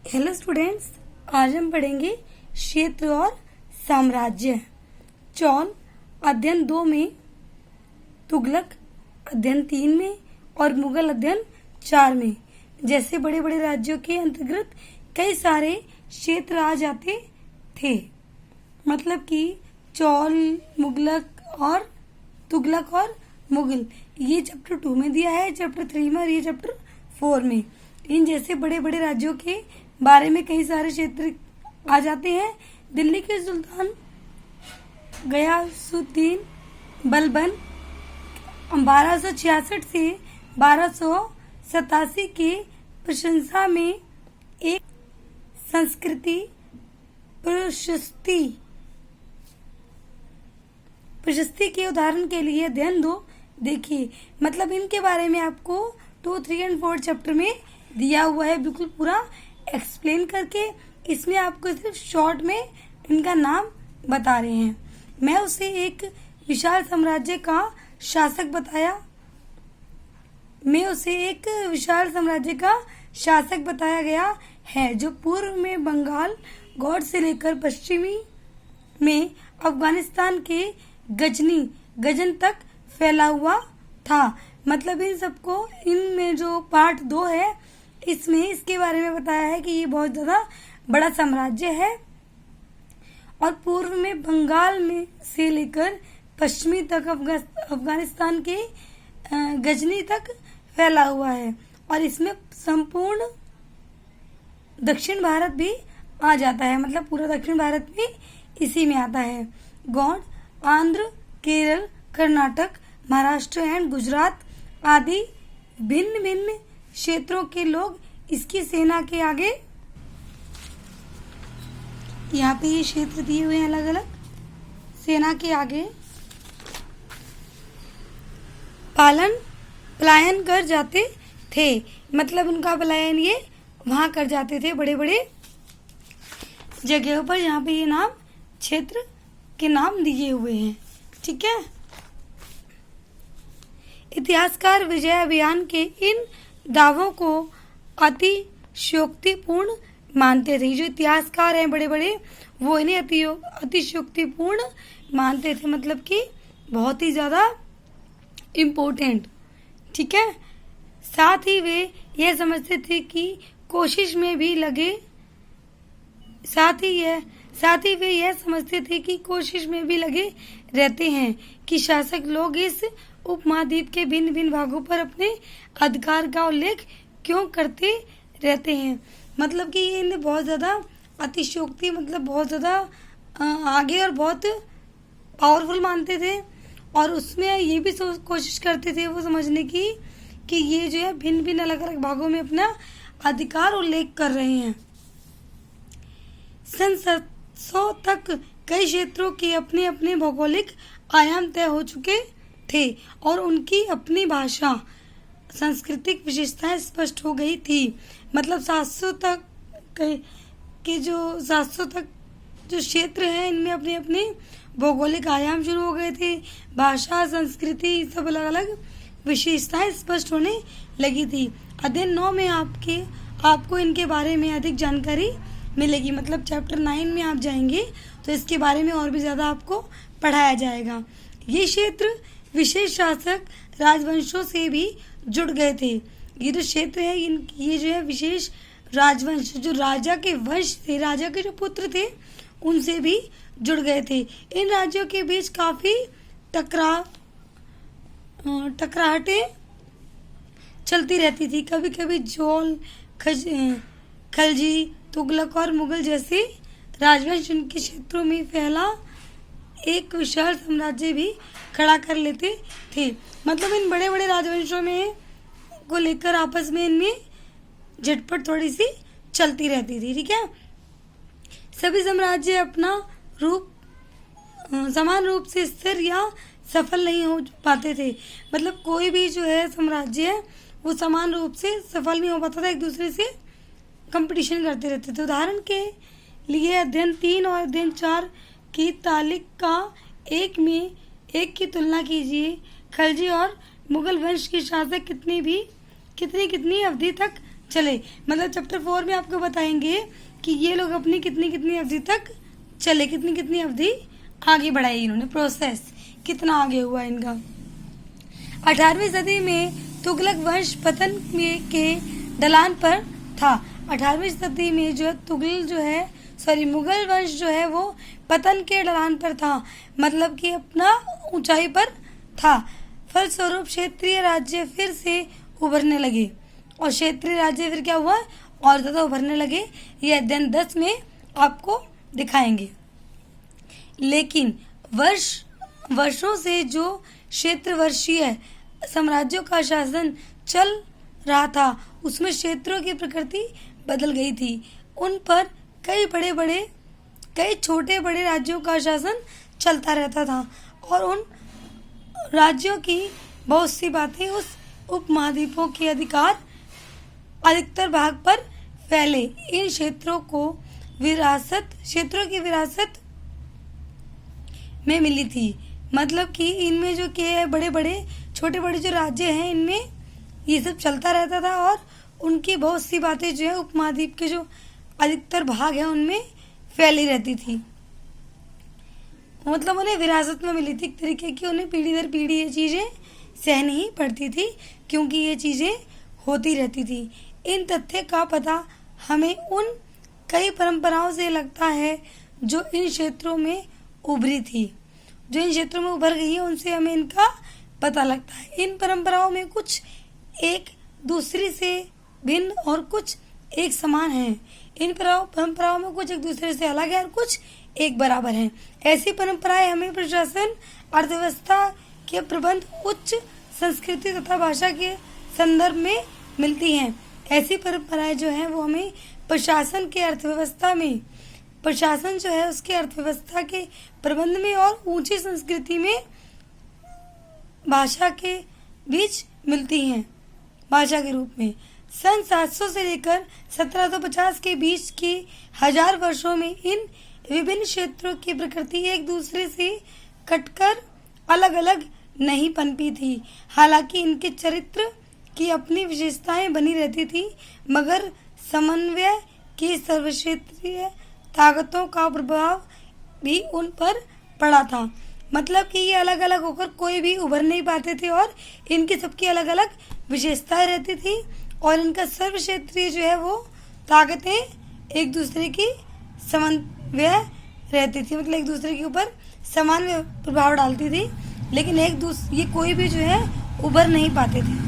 Hello students, आज हम पढ़ेंगे क्षेत्र और साम्राज्य। चौल अध्ययन 2 में, तुगलक अध्ययन 3 में और मुगल अध्ययन 4 में। जैसे बड़े बड़े राज्यों के अंतर्गत कई सारे क्षेत्र आ जाते थे। मतलब कि चौल, मुगलक और तुगलक और मुगल, ये चैप्टर 2 में दिया है, चैप्टर 3 में और ये चैप्टर 4 में। इन जैसे बड़े बड़े राज्यों के बारे में कई सारे क्षेत्र आ जाते हैं। दिल्ली के सुल्तान गयासुद्दीन बलबन 1266 से 1287 के प्रशंसा में एक संस्कृति प्रशस्ति के उदाहरण के लिए अध्ययन 2 देखिए। मतलब इनके बारे में आपको 2, 3 और 4 चैप्टर में दिया हुआ है, बिल्कुल पूरा एक्सप्लेन करके। इसमें आपको सिर्फ शॉर्ट में इनका नाम बता रहे हैं। मैं उसे एक विशाल साम्राज्य का शासक बताया गया है, जो पूर्व में बंगाल गौड़ से लेकर पश्चिमी में अफगानिस्तान के गजन तक फैला हुआ था। मतलब इन सबको, इनमें जो पार्ट 2 है, इसमें इसके बारे में बताया है कि ये बहुत ज्यादा बड़ा साम्राज्य है और पूर्व में बंगाल में से लेकर पश्चिमी तक अफगानिस्तान के गजनी तक फैला हुआ है। और इसमें संपूर्ण दक्षिण भारत भी आ जाता है। मतलब पूरा दक्षिण भारत भी इसी में आता है। गौड़, आंध्र, केरल, कर्नाटक, महाराष्ट्र एंड गुजरात आदि भिन्न भिन्न क्षेत्रों के लोग इसकी सेना के आगे, यहाँ पे ये क्षेत्र दिए हुए हैं अलग अलग, सेना के आगे पलायन कर जाते थे। मतलब उनका पलायन ये वहां कर जाते थे, बड़े बड़े जगहों पर, यहाँ पे ये नाम क्षेत्र के नाम दिए हुए हैं। ठीक है। इतिहासकार विजय अभियान के इन दावों को अतिशयोक्तिपूर्ण मानते थे। जो इतिहासकार हैं बड़े बड़े, वो इन्हें अतिशयोक्तिपूर्ण मानते थे, मतलब कि बहुत ही ज्यादा इम्पोर्टेंट। ठीक है। साथ ही वे यह समझते थे कि कोशिश में भी लगे रहते हैं कि शासक लोग इस उपमहाद्वीप के भिन्न भिन्न भागों पर अपने अधिकार का उल्लेख क्यों करते रहते हैं। मतलब कि ये इन्हें बहुत ज्यादा अतिशयोक्ति, मतलब बहुत ज्यादा आगे और बहुत पावरफुल मानते थे। और उसमें ये भी कोशिश करते थे वो समझने की कि ये जो है भिन्न भिन्न अलग अलग भागों में अपना अधिकार उल्लेख कर रहे हैं। सन 700 तक कई क्षेत्रों के अपने अपने भौगोलिक आयाम तय हो चुके थे और उनकी अपनी भाषा, सांस्कृतिक विशेषताएं स्पष्ट हो गई थी। मतलब 700 तक जो क्षेत्र हैं, इनमें अपने अपने भौगोलिक आयाम शुरू हो गए थे, भाषा, संस्कृति, सब अलग अलग विशेषताएं स्पष्ट होने लगी थी। अध्ययन 9 में आपको इनके बारे में अधिक जानकारी मिलेगी। मतलब चैप्टर 9 में आप जाएंगे तो इसके बारे में और भी ज्यादा आपको पढ़ाया जाएगा। ये क्षेत्र विशेष शासक राजवंशों से भी जुड़ गए थे। ये जो क्षेत्र है, ये जो है विशेष राजवंश, जो राजा के वंश थे, राजा के जो पुत्र थे, उनसे भी जुड़ गए थे। इन राज्यों के बीच काफी टकराहटें चलती रहती थी। कभी कभी चोल, खलजी, तुगलक और मुगल जैसे राजवंश उनके क्षेत्रों में फैला एक विशाल साम्राज्य भी खड़ा कर लेते थे। मतलब इन बड़े बड़े राजवंशों में को लेकर आपस में इनमें झटपट थोड़ी सी चलती रहती थी। ठीक है। सभी साम्राज्य अपना समान रूप से स्थिर या सफल नहीं हो पाते थे। मतलब कोई भी जो है साम्राज्य है, वो समान रूप से सफल नहीं हो पाता था, एक दूसरे से कंपटीशन करते रहते थे। उदाहरण के लिए अध्ययन 3 और अध्ययन 4 की तालिका 1 में 1 की तुलना कीजिए। खलजी और मुगल वंश के शासक कितनी अवधि तक चले। मतलब चैप्टर 4 में आपको बताएंगे कि ये लोग अपनी कितनी कितनी अवधि तक चले, कितनी कितनी अवधि आगे बढ़ाई इन्होंने, प्रोसेस कितना आगे हुआ इनका। 18वीं सदी में तुगलक वंश पतन के ढलान पर था। 18वीं सदी में जो मुगल वंश जो है वो पतन के ढलान पर था, मतलब कि अपना ऊंचाई पर था। फलस्वरूप क्षेत्रीय राज्य फिर से उभरने लगे, और क्षेत्रीय राज्य फिर क्या हुआ, और ज़्यादा उभरने लगे। ये अध्ययन 10 में आपको दिखाएंगे। लेकिन वर्षों से जो क्षेत्रवर्षीय साम्राज्यों का शासन चल रहा था, उसमें क्षेत्रों की प्रकृति बदल गई थी। उन पर कई छोटे बड़े राज्यों का शासन चलता रहता था, और उन राज्यों की बहुत सी बातें उस उपमहाद्वीपों के अधिकतर भाग पर फैले। इन क्षेत्रों की विरासत में मिली थी। मतलब कि इनमें जो के बड़े बड़े छोटे बड़े जो राज्य हैं, इनमें ये सब चलता रहता था, और उनकी बहुत सी बातें जो है उपमहाद्वीप के जो अधिकतर भाग हैं उनमें फैली रहती थी। मतलब उन्हें विरासत में मिली थी एक तरीके की, उन्हें पीढ़ी दर पीढ़ी ये चीज़ें सहनी ही पड़ती थी, क्योंकि ये चीज़ें होती रहती थी। इन तथ्य का पता हमें उन कई परंपराओं से लगता है जो इन क्षेत्रों में उभरी थी, जो इन क्षेत्रों में उभर गई है, उनसे हमें इनका पता लगता है। इन परंपराओं में कुछ एक दूसरे से भिन्न और कुछ एक समान हैं। इन परंपराओं में कुछ एक दूसरे से अलग है और कुछ एक बराबर हैं। ऐसी परंपराएं हमें प्रशासन, अर्थव्यवस्था के प्रबंध, उच्च संस्कृति तथा भाषा के संदर्भ में मिलती हैं। ऐसी परंपराएं जो हैं वो हमें प्रशासन जो है उसके अर्थव्यवस्था के प्रबंध में और ऊंची संस्कृति में भाषा के बीच मिलती हैं, भाषा के रूप में। सन 700 से लेकर 1750 के बीच के 1000 वर्षों में इन विभिन्न क्षेत्रों की प्रकृति एक दूसरे से कटकर अलग अलग नहीं पनपी थी। हालांकि इनके चरित्र की अपनी विशेषताएं बनी रहती थी, मगर समन्वय की सर्वक्षेत्रीय ताकतों का प्रभाव भी उन पर पड़ा था। मतलब कि ये अलग अलग होकर कोई भी उभर नहीं पाते थे, और इनकी सबकी अलग अलग विशेषताएं रहती थी, और इनका सर्वक्षेत्रीय जो है वो ताकतें एक दूसरे की समन्वय रहती थी, मतलब एक दूसरे के ऊपर समान प्रभाव डालती थी, लेकिन ये कोई भी जो है उभर नहीं पाते थे।